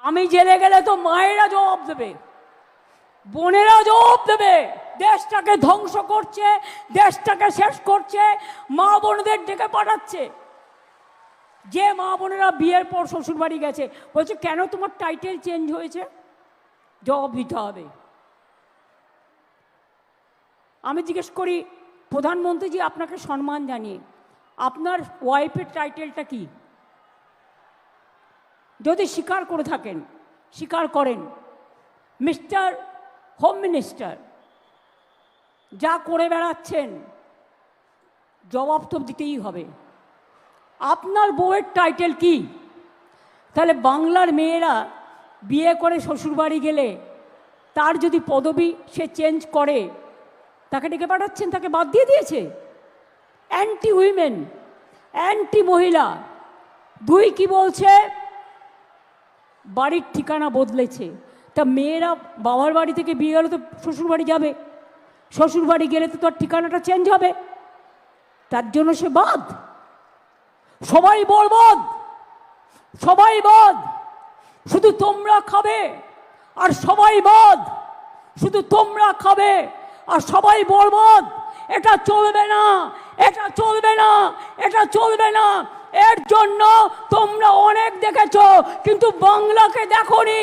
আমি জেলে গেলে তো মায়েরা জবাব দেবে, বোনেরা জবাব দেবে। দেশটাকে ধ্বংস করছে, দেশটাকে শেষ করছে, মা বোনদের ডেকে পাঠাচ্ছে। যে মা বোনেরা বিয়ের পর শ্বশুর বাড়ি গেছে বলছে কেন তোমার টাইটেল চেঞ্জ হয়েছে, জবাব দিতে হবে। আমি জিজ্ঞেস করি প্রধানমন্ত্রীজি আপনাকে সম্মান জানিয়ে আপনার ওয়াইফের টাইটেলটা কি? যদি স্বীকার করে থাকেন, স্বীকার করেন, মিস্টার হোম মিনিস্টার যা করে বেড়াচ্ছেন জবাব তো দিতেই হবে। আপনার বউয়ের টাইটেল কি? তাহলে বাংলার মেয়েরা বিয়ে করে শ্বশুরবাড়ি গেলে তার যদি পদবি সে চেঞ্জ করে, তাকে ডেকে পাঠাচ্ছেন, তাকে বাদ দিয়ে দিয়েছে। অ্যান্টি উইমেন, অ্যান্টি মহিলা। দুই কি বলছে? বাড়ির ঠিকানা বদলেছে। তা মেয়েরা বাবার বাড়ি থেকে বিয়ে গেলে তো শ্বশুরবাড়ি যাবে, শ্বশুরবাড়ি গেলে তো তার ঠিকানাটা চেঞ্জ হবে, তার জন্য সে বাদ। সবাই বরবাদ, সবাই বাদ, শুধু তোমরা খাবে আর সবাই বাদ, শুধু তোমরা খাবে আর সবাই বরবাদ। এটা চলবে না, এটা চলবে না, এটা চলবে না। এর জন্য তোমরা অনেক দেখেছ কিন্তু বাংলাকে দেখোনি।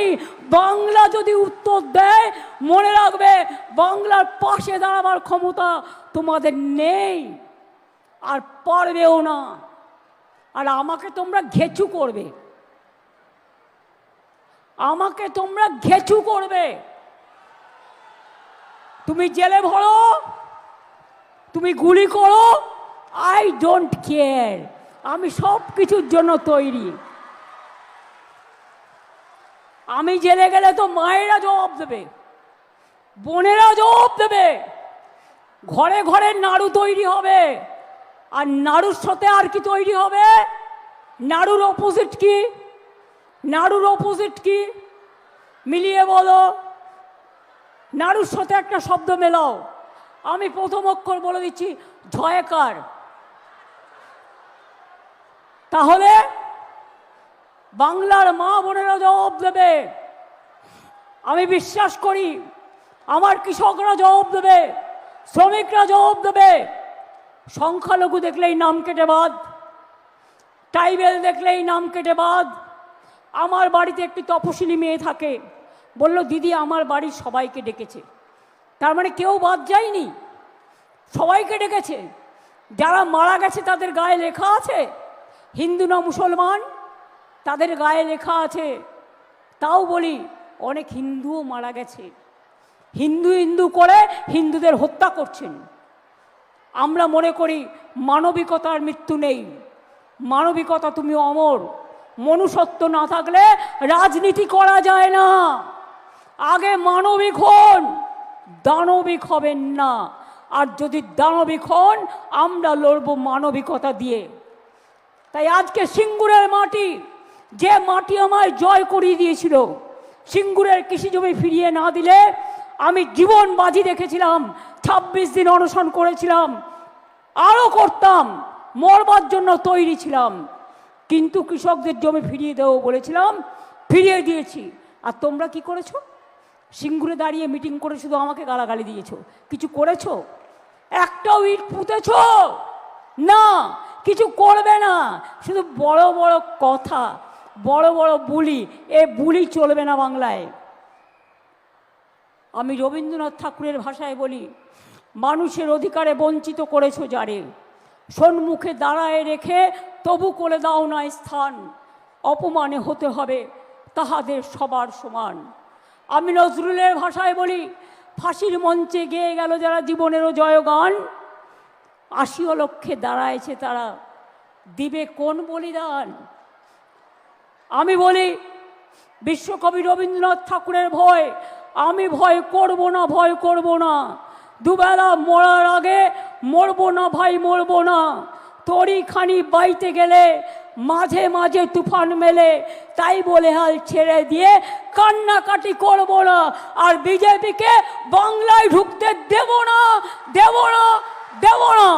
বাংলা যদি উত্তর দেয় মনে রাখবে বাংলার পাশে দাঁড়াবার ক্ষমতা তোমাদের নেই আর পারবেও না। আর আমাকে তোমরা ঘেচু করবে, আমাকে তোমরা ঘেচু করবে। তুমি জেলে ভরো, তুমি গুলি করো, আই ডোন্ট কেয়ার। আমি সব কিছুর জন্য তৈরি। আমি জেলে গেলে তো মায়েরা জবাব দেবে, বোনেরা জবাব দেবে। ঘরে ঘরে নাড়ু তৈরি হবে, আর নাড়ুর সাথে আর কি তৈরি হবে? নাড়ুর অপোজিট কি? নাড়ুর অপোজিট কি? মিলিয়ে বলো। নাড়ুর সাথে একটা শব্দ মেলাও। আমি প্রথম অক্ষর বলে দিচ্ছি, ঝয়কার। তাহলে বাংলার মা বোনেরা জবাব দেবে। আমি বিশ্বাস করি আমার কৃষকরা জবাব দেবে, শ্রমিকরা জবাব দেবে। সংখ্যালঘু দেখলেই নাম কেটে বাদ, ট্রাইবেল দেখলেই নাম কেটে বাদ। আমার বাড়িতে একটি তপশিলি মেয়ে থাকে, বলল দিদি আমার বাড়ির সবাইকে ডেকেছে। তার মানে কেউ বাদ যায়নি, সবাইকে ডেকেছে। যারা মারা গেছে তাদের গায়ে লেখা আছে, হিন্দু না মুসলমান তাদের গায়ে লেখা আছে। তাও বলি অনেক হিন্দুও মারা গেছে, হিন্দু হিন্দু করে হিন্দুদের হত্যা করছেন। আমরা মনে করি মানবিকতার মৃত্যু নেই। মানবিকতা তুমি অমর। মনুষ্যত্ব না থাকলে রাজনীতি করা যায় না। আগে মানবিক হন, দানবিক হবেন না। আর যদি দানবিক হন আমরা লড়ব মানবিকতা দিয়ে। তাই আজকে সিঙ্গুরের মাটি, যে মাটি আমায় জয় করিয়ে দিয়েছিল, সিঙ্গুরের কৃষি জমি ফিরিয়ে না দিলে আমি জীবন বাজি রেখেছিলাম। 26 দিন অনশন করেছিলাম, আরও করতাম, মরবার জন্য তৈরি ছিলাম। কিন্তু কৃষকদের জমি ফিরিয়ে দেবো বলেছিলাম, ফিরিয়ে দিয়েছি। আর তোমরা কি করেছো? সিঙ্গুরে দাঁড়িয়ে মিটিং করে শুধু আমাকে গালাগালি দিয়েছো, কিছু করেছো? একটাও ইট পুঁতেছ না, কিছু করবে না। শুধু বড় বড় কথা, বড় বড় বুলি। এ বুলি চলবে না বাংলায়। আমি রবীন্দ্রনাথ ঠাকুরের ভাষায় বলি, মানুষের অধিকারে বঞ্চিত করেছো যারে, সম্মুখে দাঁড়ায় রেখে তবু করে দাও না স্থান। অপমানে হতে হবে তাহাদের সবার সমান। আমি নজরুলের ভাষায় বলি, ফাঁসির মঞ্চে গেয়ে গেল যারা জীবনেরও জয়গান, 80 লক্ষে দাঁড়ায়ছে তারা, দিবে কোন বলিদান? আমি বলি বিশ্বকবি রবীন্দ্রনাথ ঠাকুরের ভয়, আমি ভয় করব না, ভয় করব না। দুবেলা মরার আগে মরবো না ভাই, মরবো না। তরি খানি বাইতে গেলে মাঝে মাঝে তুফান মেলে, তাই বলে হাল ছেড়ে দিয়ে কান্নাকাটি করব না। আর বিজেপিকে বাংলায় ঢুকতে দেব না, দেব না, দেব না।